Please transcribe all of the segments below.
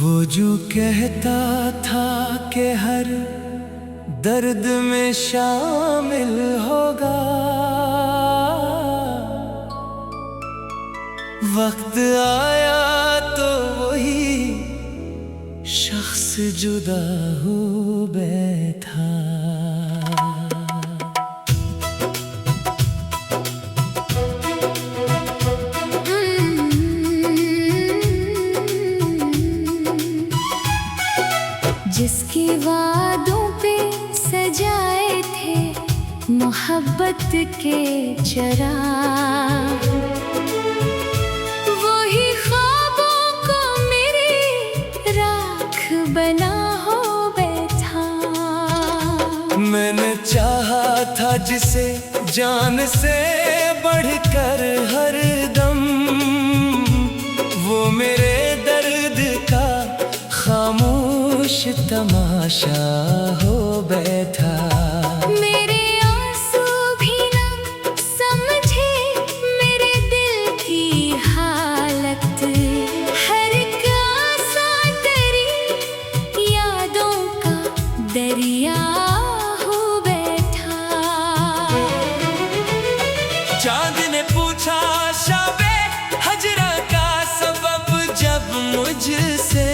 वो जो कहता था कि हर दर्द में शामिल होगा, वक्त आया तो वही शख्स जुदा हो बैठा। जिसके वादों पे सजाए थे मोहब्बत के चराग, वही ख्वाबों को मेरी राख बना हो बैठा। मैंने चाहा था जिसे जान से बढ़कर हर दम, वो मेरे दर्द का खामोश तमाशा हो बैठा। मेरे आंसू भी ना समझे मेरे दिल की हालत, हर एक आसा तेरी यादों का दरिया हो बैठा। चांद ने पूछा शबे हजरा का सबब जब मुझसे,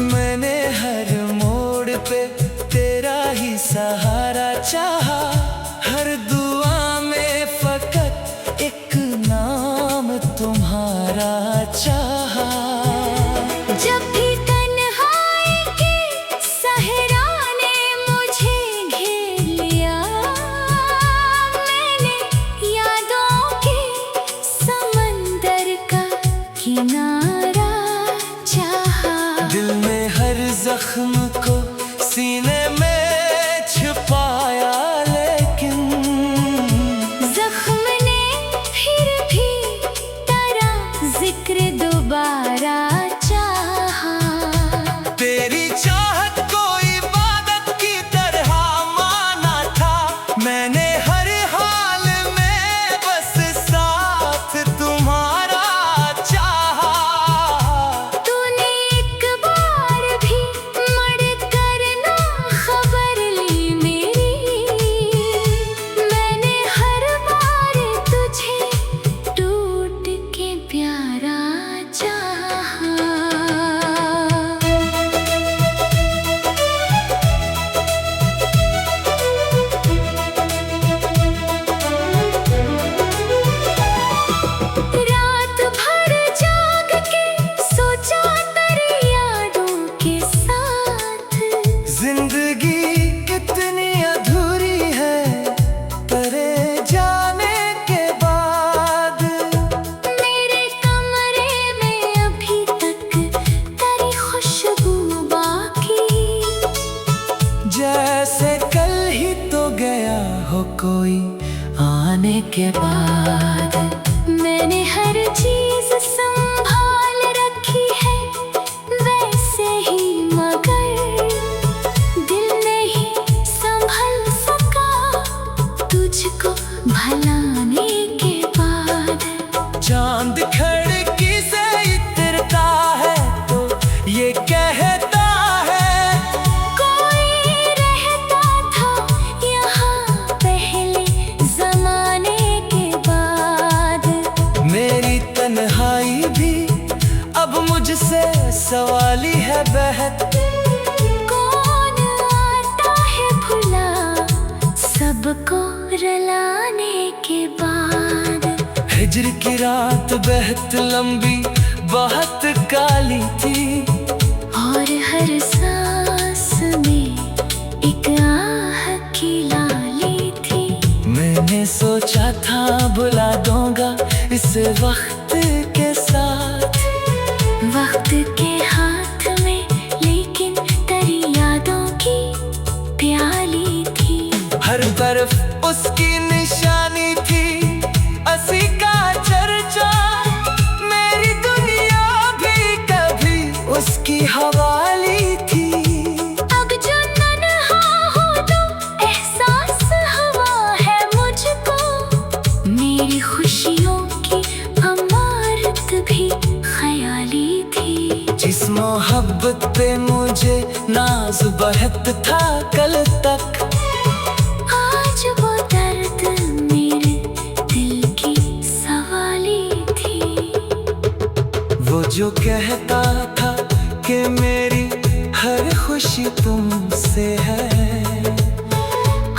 मैंने हर मोड़ पे तेरा ही सहारा चाहा, हर दुआ में फकत एक नाम तुम्हारा चाहा। जब भी तन्हाई के सहरा ने मुझे घेर लिया, मैंने यादों के समंदर का किनारा चाहा। दिल में हर जख्म को सीने में छुपाया, लेकिन जख्म ने फिर भी तेरा जिक्र दोबारा चाहा। तेरी चाहत को इबादत की तरह माना था, मैंने हर हाल में बस साथ तुम्हारा चाहा। तूने एक बार भी मुड़ कर ना खबर ली मेरी, मैंने हर बार तुझे टूट के प्यारा चाहा। रात भर जाग के सोचा तेरी यादों के साथ, जिंदगी कितनी अधूरी है तेरे जाने के बाद। मेरे कमरे में अभी तक तेरी खुशबू बाकी, जैसे कल ही तो गया हो कोई आने के बाद। मैंने हर चीज संभाल रखी है वैसे ही, मगर दिल नहीं संभल सका तुझको भलाने के बाद। चांद खिड़की से इतरता है तो ये कहता है, कोई रहता था यहाँ पहले जमाने के बाद। मेरी तन्हाई भी अब मुझसे सवाली है बहत। कौन आता है भुला सबको रुलाने के बाद। हिज्र की रात बेहद लंबी बहुत काली थी, और हर सांस में एक आह की लाली थी। मैंने सोचा था बुला दूंगा इस वक्त के साथ, वक्त के हाथ में लेकिन तेरी यादों की प्यास तरफ उसकी निशानी थी, असी का चर्चा। मेरी दुनिया भी कभी उसकी हवाली थी। अब जो तन्हा हूँ तो एहसास हुआ है मुझको, मेरी खुशियों की अमारत भी ख्याली थी। जिस मोहब्बत पे मुझे नाज बहत था कल तक, आज वो दर्द मेरे दिल की सवाली थी। वो जो कहता था कि मेरी हर खुशी तुमसे है,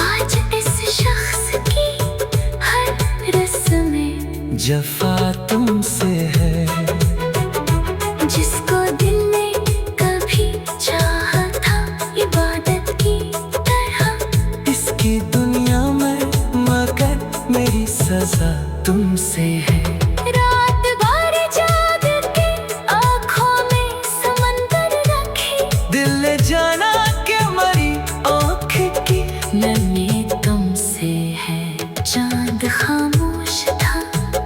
आज इस शख्स की हर रस्में जफा तुमसे है। जिसको दिल ने कभी चाहा था इबादत की तरह, इसकी दुनिया में मगर मेरी सजा तुमसे है। रात भर जाग के आँखों में समंदर रखे, दिल ने जाना कि मरी आँख की नमी तुमसे है। चांद खामोश था,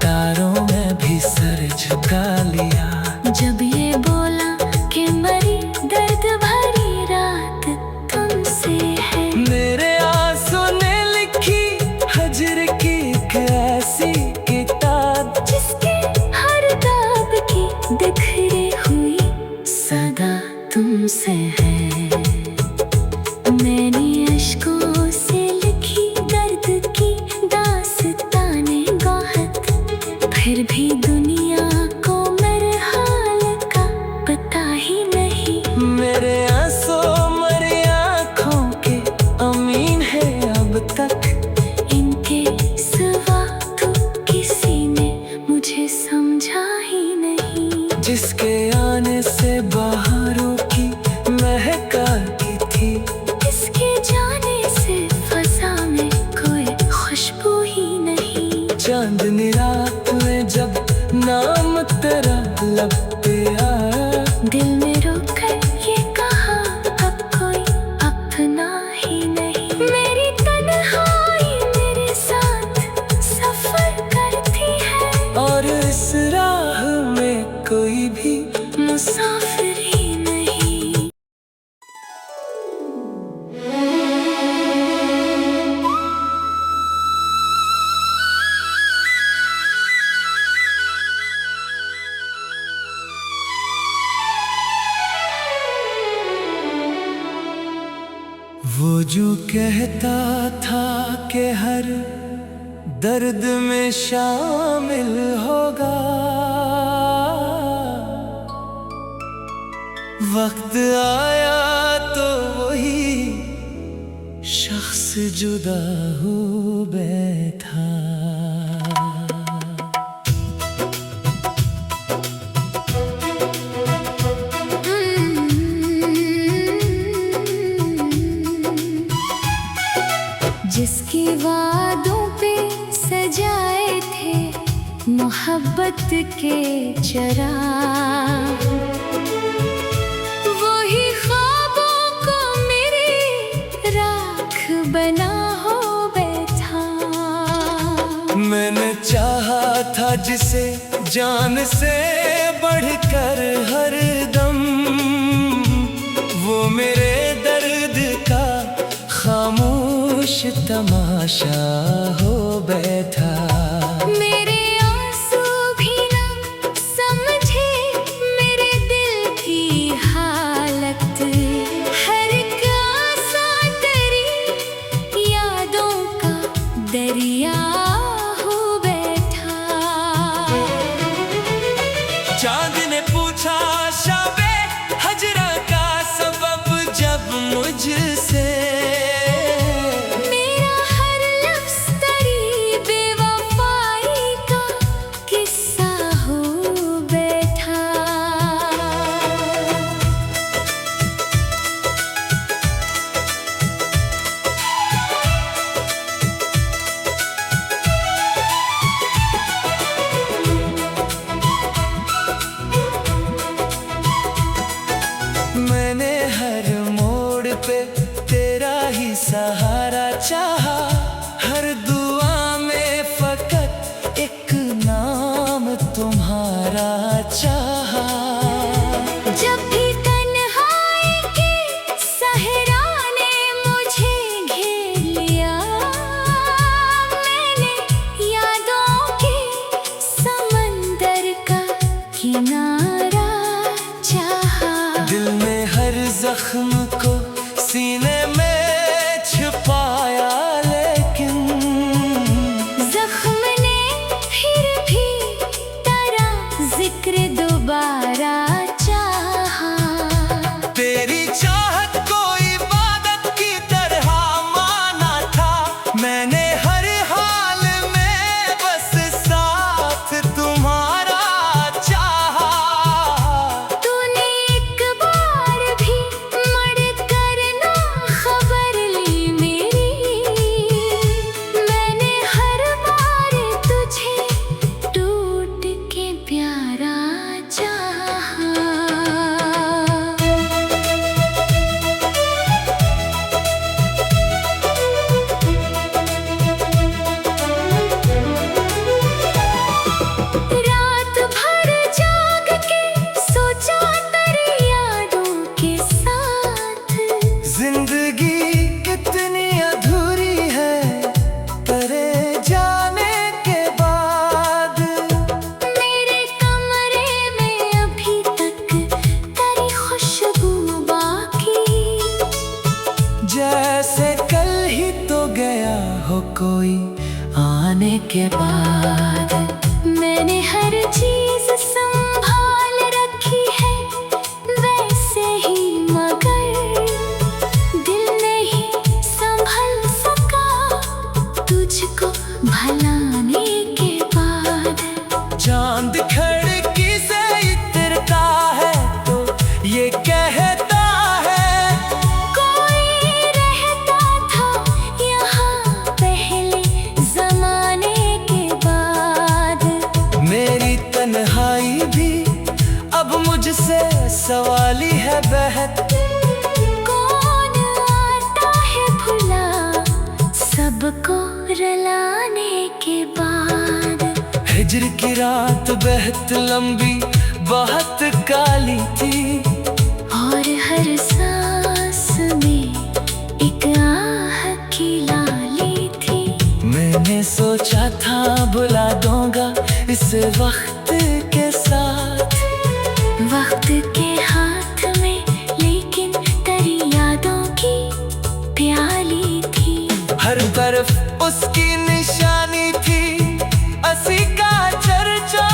तारों में भी सर झुका लिया। जब ये बोला कि मरी दर्द भरी रात तुमसे है। मेरे आंसू ने लिखी हजर की एक ऐसी किताब, जिसके हर दाग की बिखरी हुई सदा तुमसे है। मैंने अश्कों से लिखी दर्द की दास्ताने गाहत, फिर भी दुनिया को मेरे हाल का पता ही नहीं। मेरे आंसू मरी आँखों के अमीन है अब तक, इनके सिवा तो किसी ने मुझे समझा ही नहीं। जिसके आने से बहारों की महक आती थी, इसके जाने से फजा में कोई खुशबू ही नहीं। चांदनी रात में जब नाम तेरा लब पे आया, दिल में रोकर ये कहा अब कोई अपना ही नहीं। मेरी तन्हाई मेरे साथ सफर करती है, और इस राह में कोई भी मुसाफिर ही नहीं। वो जो कहता था कि हर दर्द में शामिल होगा, वक्त आया तो वही शख्स जुदा हो बैठा। जिसके वादों पे सजाए थे मोहब्बत के चराग, वही ख्वाबों को मेरी राख बना हो बैठा। मैंने चाहा था जिसे जान से बढ़कर हर दम, वो मेरे दर्द का खामोश तमाशा हो बैठा। मेरे आंसू भी न समझे मेरे दिल की हालत, हर कासा तेरी यादों का दरिया हो बैठा। चांद ने पूछा शबे हजरा का सबब जब मुझसे, मेरा हर लफ्ज़ तेरी बेवफाई का किस्सा हो बैठा। मैंने हर मोड़ पे तेरा ही सहारा चाहा, जख्म को सीने में छुपाया, लेकिन जख्म ने फिर भी तेरा जिक्र दोबारा चाहा। तेरी चाहत को इबादत की तरह माना था मैंने, हर हाल में बस साथ तुम्हारा चाहा। तूने एक बार भी मुड़ कर ना खबर ली मेरी, मैंने हर बार तुझे टूट के प्यारा चाहा। रात भर जाग के सोचा तेरी यादों के साथ, जिंदगी कितनी अधूरी है तेरे जाने के बाद। मेरे कमरे में अभी तक तेरी खुशबू बाकी, जैसे कल ही तो गया हो कोई आने के बाद। मैंने हर चीज संभाल रखी है वैसे ही, मगर दिल नहीं संभल सका तुझको भलाने के बाद। चांद खिड़की से इतरता है तो ये कहता है, कोई रहता था यहाँ पहले जमाने के बाद। मेरी तन्हाई भी अब मुझसे सवाली है बहत। कौन आता है भुला सबको रुलाने के बाद। हिजर की रात बहुत लंबी बहुत काली थी, और हर सांस में एक आह की लाली थी। मैंने सोचा था बुला दूंगा इस वक्त के साथ, वक्त के हाथ में लेकिन तेरी यादों की प्याली थी। हर तरफ उसकी निशानी थी, असी का चर्चा।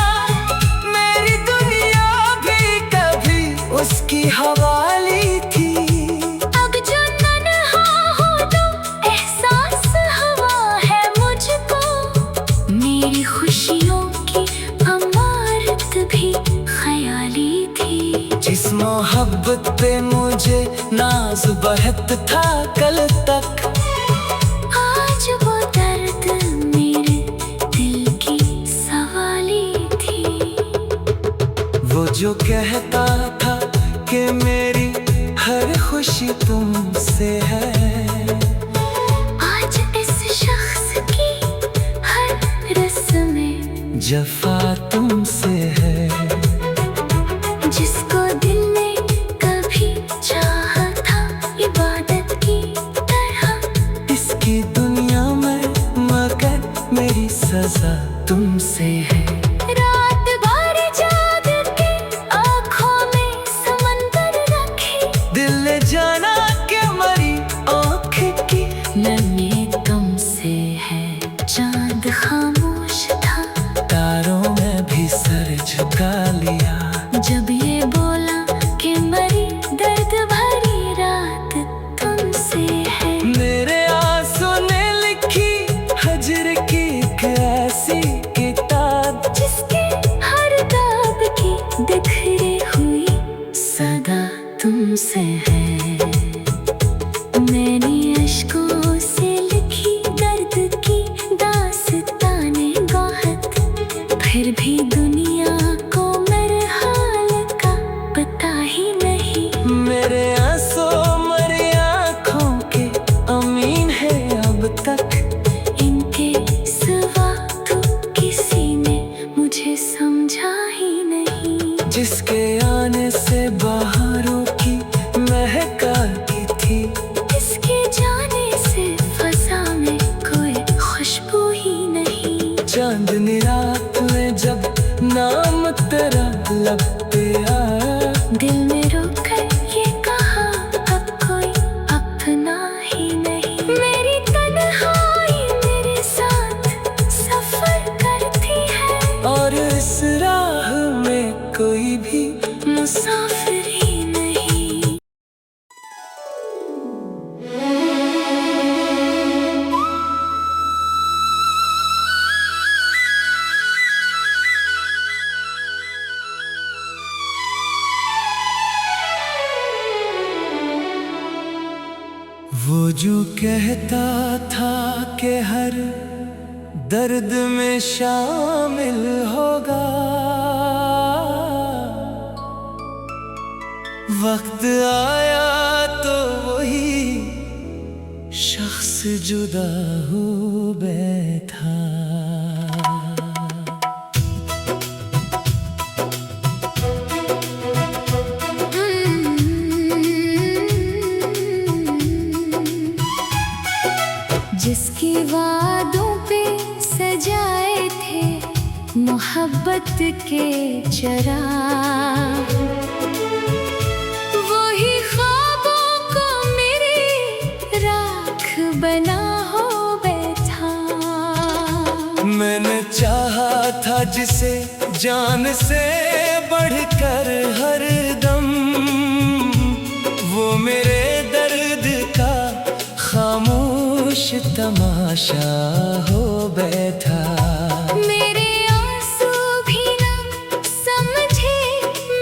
मेरी दुनिया भी कभी उसकी हवाली थी। अब जो तन्हा हूँ तो एहसास हुआ है मुझको, मेरी खुशियों की अमारत भी ख्याली थी। जिस मोहब्बत पे मुझे नाज बहुत था कल तक, आज वो दर्द मेरे दिल की सवाली थी। वो जो कहता था कि मेरी हर खुशी तुमसे है, आज इस शख्स की हर रस्में जफा तुमसे है। जिसको दिल ने कभी चाहा था इबादत की तरह, इसकी दुनिया में मगर मेरी सजा तुमसे है। रात भर जाग के आँखों में समंदर रखे, दिल ने जाना के मरी आँख की नन्हे तुमसे है। चांद खामोश था, तारों में भी सर झुका लिया। जब ये बोला कि मरी दर्द भरी रात तुमसे है। मेरे आंसू ने लिखी हजर की एक ऐसी किताब, जिसके हर दाग की बिखरी हुई सदा तुमसे है। वो जो कहता था कि हर दर्द में शामिल होगा, वक्त आया तो वही शख्स जुदा हो बैठा। जिसके वादों पे सजाए थे मोहब्बत के चराग, वही ख्वाबों को मेरी राख बना हो बैठा। मैंने चाहा था जिसे जान से बढ़कर हर दम, वो मेरे दर्द का खामोश तमाशा हो बैठा। मेरे आंसू भी ना समझे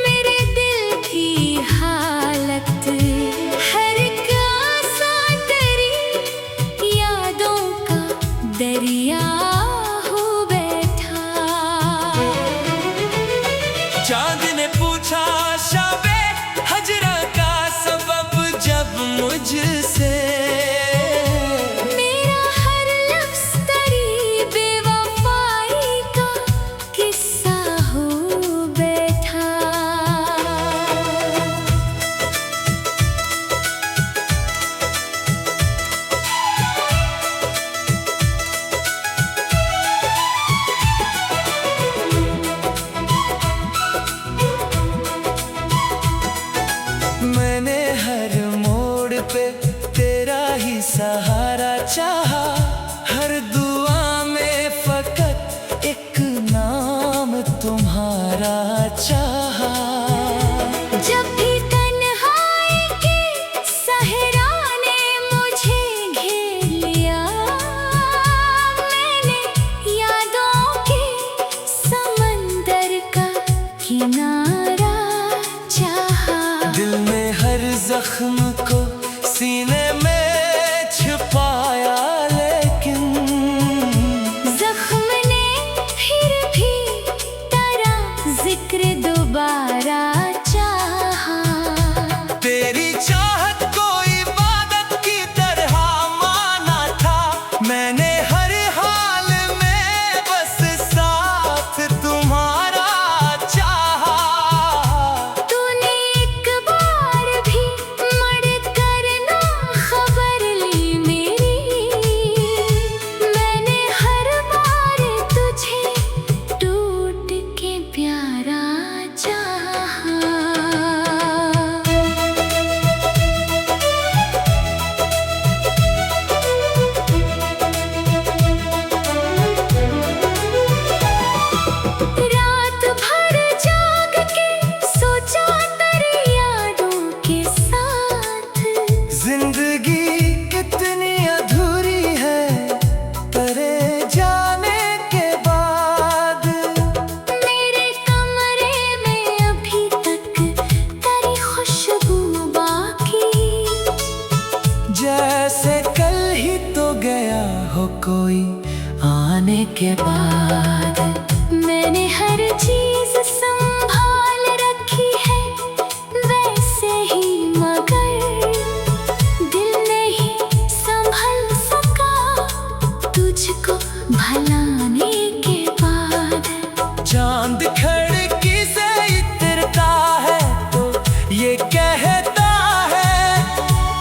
मेरे दिल की हालत, हर कासा तेरी यादों का दरिया हो बैठा। चांद ने पूछा शबे हजरा का सबब जब मुझसे, मैंने हर मोड़ पे तेरा ही सहारा चाहा, हर दुआ में फकत एक नाम तुम्हारा चाहा। जब भी तन्हाई के सहरा ने मुझे घेर लिया, मैंने यादों के समंदर का किनारा चाहा। दिल में हर जख्म को सीने में छुपाया, लेकिन जख्म ने फिर भी तेरा जिक्र दोबारा चाहा। तेरी चाहत को इबादत की तरह माना था, मैंने हर हाल में बस साथ तुम्हारा चाहा। तूने एक बार भी मर कर ना खबर ली मेरी, मैंने हर बार तुझे टूट के प्यारा चाहा। रात भर जाग के सोचा तेरी यादों के साथ, जिंदगी कितनी अधूरी है तेरे जाने के बाद। मेरे कमरे में अभी तक तेरी खुशबू बाकी, जैसे कल ही तो गया हो कोई आने के बाद। मैंने हर चीज संभाल रखी है वैसे ही, मगर दिल नहीं संभल सका तुझको भलाने के बाद। चांद खिड़की से इतरता है तो ये कहता है,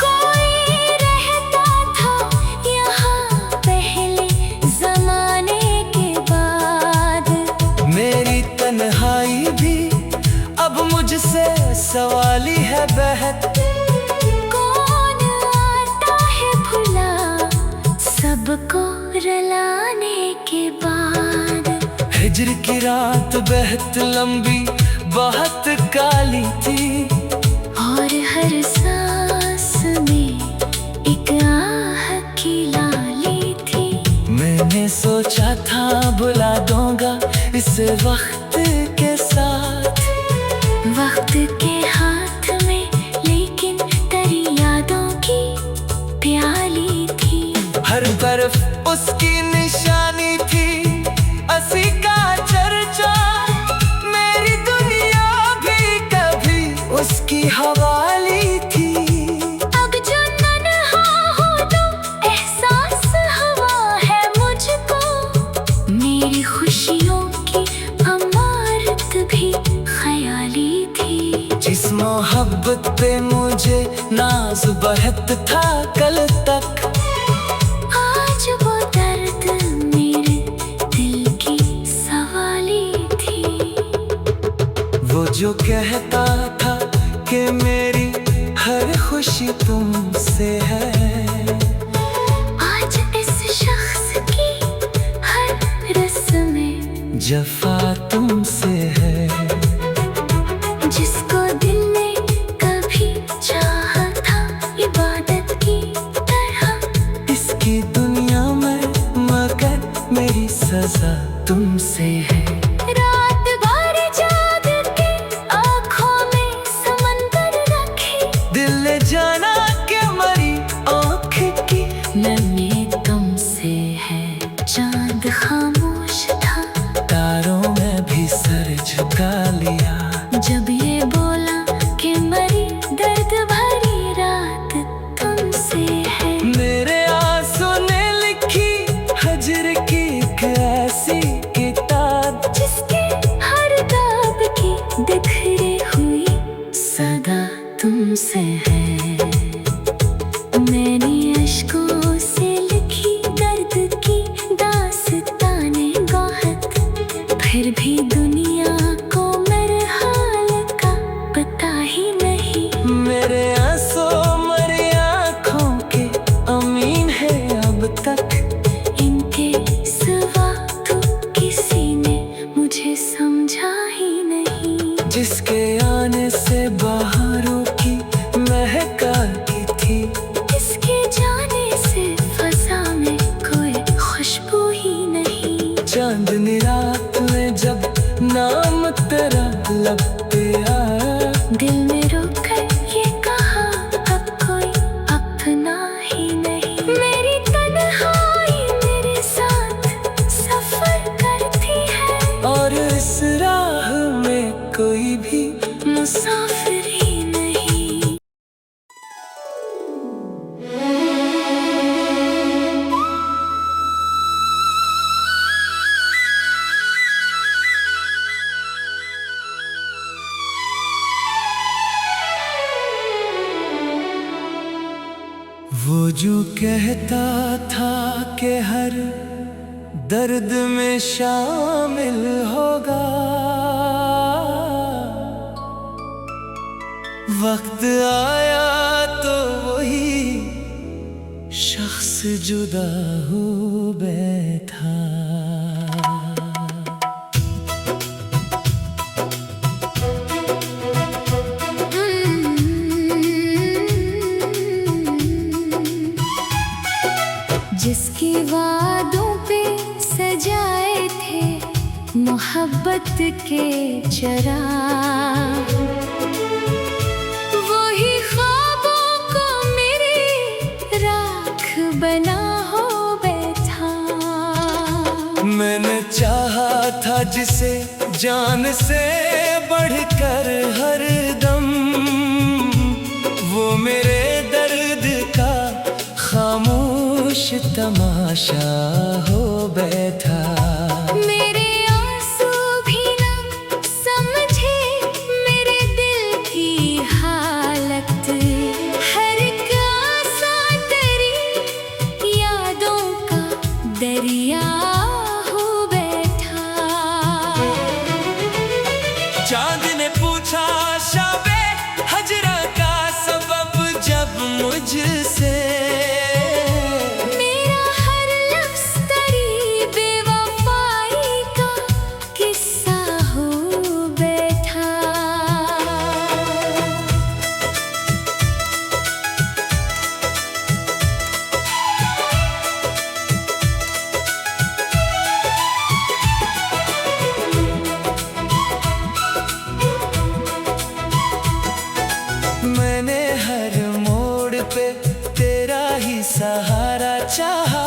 कोई रहता था यहाँ पहले जमाने के बाद। मेरी तन्हाई भी अब मुझसे सवाली है बहत। कौन आता है भुला सबको रुलाने के बाद। हिजर की रात बेहद लंबी बहुत काली थी, और हर सांस में एक आह की लाली थी। मैंने सोचा था बुला दूंगा इस वक्त के साथ, वक्त के हाथ में लेकिन तेरी यादों की प्यार तरफ उसकी निशानी थी, असी का चर्चा। मेरी दुनिया भी कभी उसकी हवाली थी। अब जो तन्हा हूँ तो एहसास हुआ है मुझको, मेरी खुशियों की अमारत भी ख्याली थी। जिस मोहब्बत पे मुझे नाज बहत था कल तक, आज वो दर्द मेरे दिल की सवाली थी। वो जो कहता था कि मेरी हर खुशी तुमसे है, आज इस शख्स की हर रस्में जफा तुमसे है। जिसको दिल ने कभी चाहा था इबादत की तरह, इसकी दुनिया में मगर मेरी सजा तुमसे है। रात भर जाग के आँखों में समंदर रखे, दिल ने जाना के मरी आँख की नन्हे तुमसे है। चांद खामोश था, तारों में भी सर झुका लिया, जब ये बोला कि मरी दर्द भरी रात तुमसे है। मेरे आंसू ने लिखी हजर की एक ऐसी किताब, जिसके हर दाब की बिखरी हुई सदा तुमसे है। मैंने अश्कों से लिखी दर्द की दास्ताने गाहक, फिर भी दुनिया को मेरे हाल का पता ही नहीं। मेरे आंसू मरी आँखों के अमीन है अब तक, इनके सिवा तो किसी ने मुझे समझा ही नहीं। जिसके आने से बहारों की महका की थी, इसके जाने से फजा में कोई खुशबू ही नहीं। चांदनी रात में जब नाम तेरा लब पे आया, दिल में रुक कर ये कहा अब कोई अपना ही नहीं। मेरी तन्हाई मेरे साथ सफर करती है, और इस राह में कोई भी मुसाफिर ही नहीं। वो जो कहता था कि हर दर्द में शामिल होगा, वक्त आया तो वही शख्स जुदा हो बैठा। जिसके वादों पे सजाए थे मोहब्बत के चराग, वही ख्वाबों को मेरी राख बना हो बैठा। मैंने चाहा था जिसे जान से बढ़कर हर दम, वो मेरे दर्द का खामोश तमाशा हो बैठा। मेरे आंसू भी न समझे मेरे दिल की हालत, हर एक आसा तेरी यादों का दरिया हो बैठा। चांद ने पूछा शबे हजरा का सबब जब मुझसे, मेरा हर लफ्ज़ तेरी बेवफाई का किस्सा हो बैठा। मैंने हर मोड़ पे तेरा ही सहारा चाहा,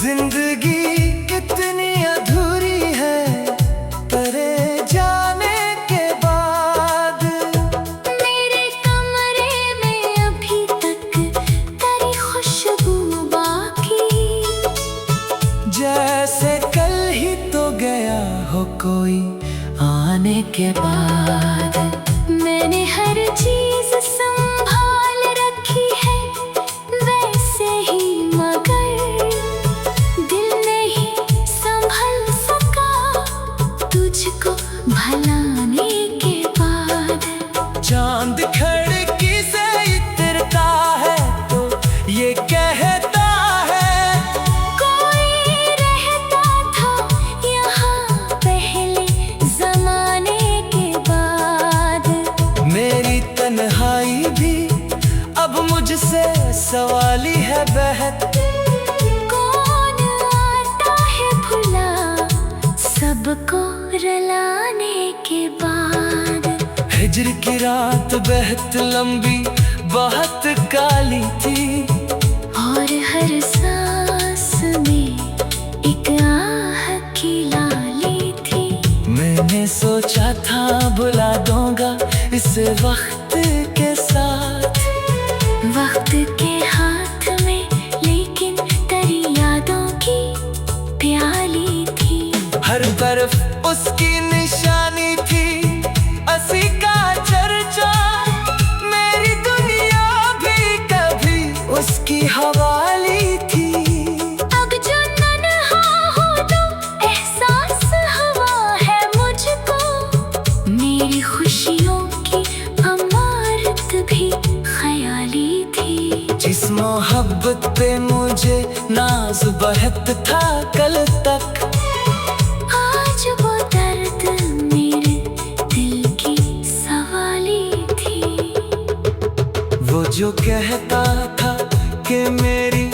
जिंदगी कितनी अधूरी है तेरे जाने के बाद। मेरे कमरे में अभी तक तेरी खुशबू बाकी, जैसे कल ही तो गया हो कोई आने के बाद। मैंने हर चीज संभाल रखी है वैसे ही, मगर दिल नहीं संभल सका तुझको भलाने के बाद। चांद खिड़की से इतरता है तो ये कहता है कोई रहता था यहाँ पहले जमाने के बाद। मेरी तन्हाई भी अब मुझसे सवाली है बहत। कौन आता है भुला सबको रुलाने के बाद। हिज्र की रात बहुत लंबी बहुत काली थी, और हर सांस में एक आह की लाली थी। मैंने सोचा था बुला दूंगा इस वक्त के साथ। वक्त के हाथ में लेकिन तेरी यादों की प्याली थी। हर तरफ उसकी निशानी थी, असी का चर्चा। मेरी दुनिया भी कभी उसकी हवाली थी। अब जो तन्हा हूँ तो एहसास हुआ है मुझको। मेरी खुशियों की अमारत भी ख्याली थी। जिस मोहब्बत पे मुझे नाज बहुत था कल तक, आज वो दर्द मेरे दिल की सवाली थी। वो जो कहता था कि मेरी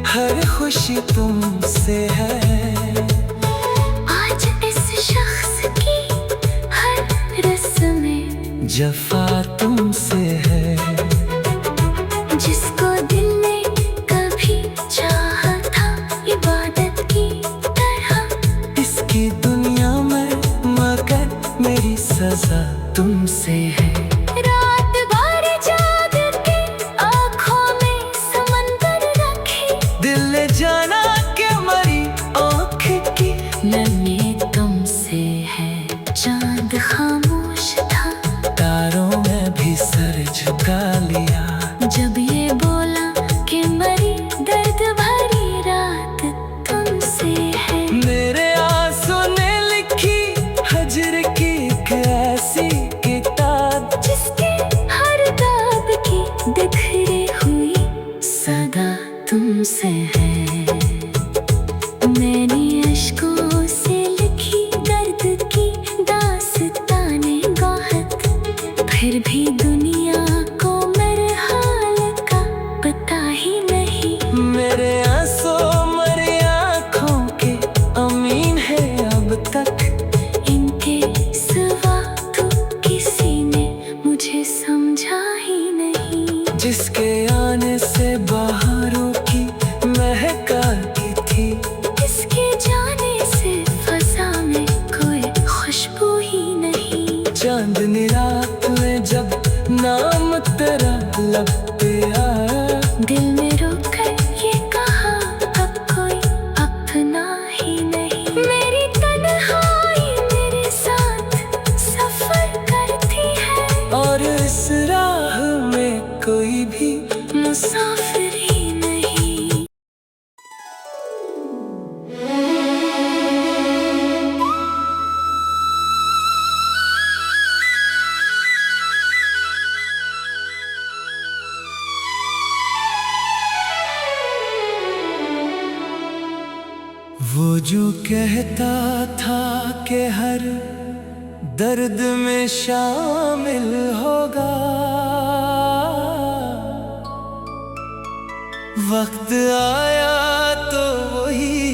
हर खुशी तुमसे है, आज इस शख्स की हर रस्में जफा तुमसे है। जिसको दिल ने कभी चाहा था इबादत की तरह। इसकी दुनिया में मगर मेरी सजा तुमसे है। रात भर जाग के आँखों में समंदर रखे, दिल ने जाना के मरी आँख की नन्हे तुमसे है। चांद खामोश था, तारों में भी सर झुका लिया। जब ये बोला कि मरी दर्द भरी रात तुमसे है। मेरे आंसू ने लिखी हजर की एक ऐसी किताब, जिसके हर दाग की बिखरी हुई सदा तुमसे है। मैंने अश्कों से लिखी दर्द की दास्ताने बहुत, फिर भी दुनिया को मेरे हाल का पता ही नहीं। मेरे आंसू मरी आँखों के अमीन है अब तक। इनके सिवा तो किसी ने मुझे समझा ही नहीं। जिसके आने से बहारों की महक आती थी, इसके जाने से फजा में कोई खुशबू ही नहीं। चांदनी रात में जब नाम तेरा लब पे आया, दिल में रुक कर ये कहा अब कोई अपना ही नहीं। मेरी तन्हाई मेरे साथ सफर करती है, और इस राह में कोई भी मुसाफिर ही नहीं। वो जो कहता था कि हर दर्द में शामिल होगा, वक्त आया तो वही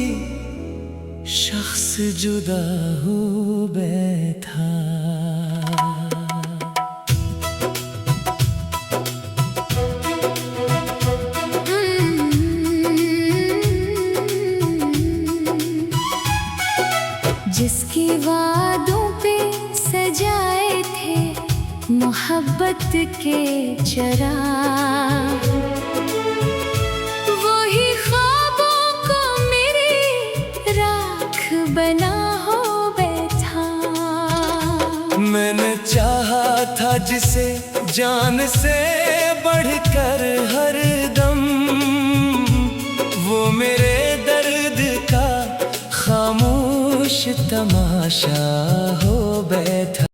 शख्स जुदा हो बैठा। जिसकी वादों पे सजाए थे मोहब्बत के चराग, वही ख्वाबों को मेरी राख बना हो बैठा। मैंने चाहा था जिसे जान से बढ़कर हर दम, वो मेरे दर्द का खामोश तमाशा हो बैठा।